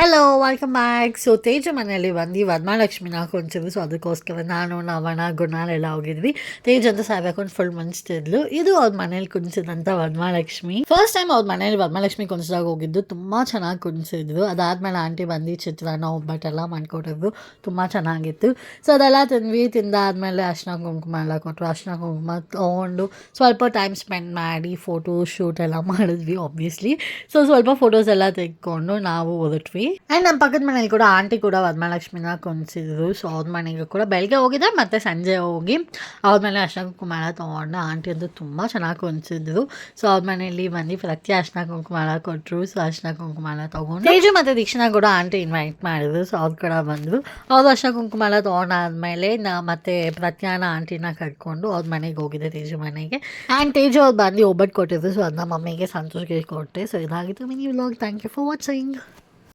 Hello welcome back. So ತೇಜ ಮನೆಯಲ್ಲಿ ಬಂದು ವರಮಹಾಲಕ್ಷ್ಮಿನ ಕುಣಿಸಿದ್ರು. So ಅದಕ್ಕೋಸ್ಕರ ನಾನು ನವಣ ಗುಣಾಲೆಲ್ಲ ಹೋಗಿದ್ವಿ. ತೇಜ್ ಅಂತ ಸಾಯ್ಕೊಂಡು ಫುಲ್ ಮಂಚ್ತಿದ್ಲು. ಇದು ಅವ್ರ ಮನೇಲಿ ಕುಣಿಸಿದಂಥ ವರಮಹಾಲಕ್ಷ್ಮಿ. ಫಸ್ಟ್ ಟೈಮ್ ಅವ್ರ ಮನೇಲಿ ವರಮಹಾಲಕ್ಷ್ಮಿ ಕುಣಿಸಿದಾಗ ಹೋಗಿದ್ದು. ತುಂಬ ಚೆನ್ನಾಗಿ ಕುಣಿಸಿದ್ರು. ಅದಾದ್ಮೇಲೆ ಆಂಟಿ ಬಂದು ಚಿತ್ರಾನ್ನ ಒಬ್ಬಟ್ಟೆಲ್ಲ ಮಾಡ್ಕೊಟ್ಟಿದ್ರು. ತುಂಬ ಚೆನ್ನಾಗಿತ್ತು. ಸೊ ಅದೆಲ್ಲ ತಿಂದ್ವಿ. ತಿಂದಾದ್ಮೇಲೆ ಅರ್ಶಿನ ಕುಂಕುಮ ಎಲ್ಲ ಕೊಟ್ಟರು. ಅರ್ಶಿನ ಕುಂಕುಮ ತೊಗೊಂಡು ಸ್ವಲ್ಪ ಟೈಮ್ ಸ್ಪೆಂಡ್ ಮಾಡಿ ಫೋಟೋ ಶೂಟ್ ಎಲ್ಲ ಮಾಡಿದ್ವಿ ಆಬ್ವಿಯಸ್ಲಿ. ಸೊ ಸ್ವಲ್ಪ ಫೋಟೋಸ್ ಎಲ್ಲ ತೆಗೆದುಕೊಂಡು ನಾವು ಹೊರಟ್ವಿ. ಆ್ಯಂಡ್ ನಮ್ಮ ಪಕ್ಕದ ಮನೇಲಿ ಕೂಡ ಆಂಟಿ ಕೂಡ ವರಮಹಾಲಕ್ಷ್ಮಿನ ಕುಣಿಸಿದ್ರು. ಸೊ ಅವ್ರ ಮನೆಗೆ ಕೂಡ ಬೆಳಗ್ಗೆ ಹೋಗಿದ್ದೆ ಮತ್ತು ಸಂಜೆ ಹೋಗಿ ಅವ್ರ ಮೇಲೆ ಅರ್ಶಿನ ಕುಂಕುಮ ಎಲ್ಲ ತೊಗೊಂಡು ಆಂಟಿ ಅಂತೂ ತುಂಬ ಚೆನ್ನಾಗಿ ಕುಣಿಸಿದ್ರು. ಸೊ ಅವ್ರ ಮನೆಯಲ್ಲಿ ಬಂದು ಪ್ರತಿ ಅರ್ಶಿನ ಕುಂಕುಮ ಎಲ್ಲ ಕೊಟ್ಟರು. ಸೊ ಅರ್ಶಿನ ಕುಂಕುಮ ಎಲ್ಲ ತೊಗೊಂಡು ತೇಜು ಮತ್ತು ದೀಕ್ಷಿಣ ಕೂಡ ಆಂಟಿ ಇನ್ವೈಟ್ ಮಾಡಿದ್ರು. ಸೊ ಅವ್ರ ಕಡೆ ಬಂದರು. ಅವ್ರು ಅರ್ಶಿನ ಕುಂಕುಮ ಎಲ್ಲ ತೊಗೊಂಡಾದ್ಮೇಲೆ ಮತ್ತೆ ಪ್ರತ್ಯಾನ ಆಂಟಿನ ಕಟ್ಕೊಂಡು ಅವ್ರ ಮನೆಗೆ ಹೋಗಿದ್ದೆ, ತೇಜು ಮನೆಗೆ. ಆ್ಯಂಡ್ ತೇಜು ಅವ್ರು ಬಂದು ಒಬ್ಬಟ್ಟು ಕೊಟ್ಟಿದ್ರು. ಸೊ ಅದನ್ನ ಮಮ್ಮಿಗೆ ಸಂತೋಷಕ್ಕೆ ಕೊಟ್ಟೆ. ಸೊ ಇದಾಗಿತ್ತು mini vlog. Thank you for watching.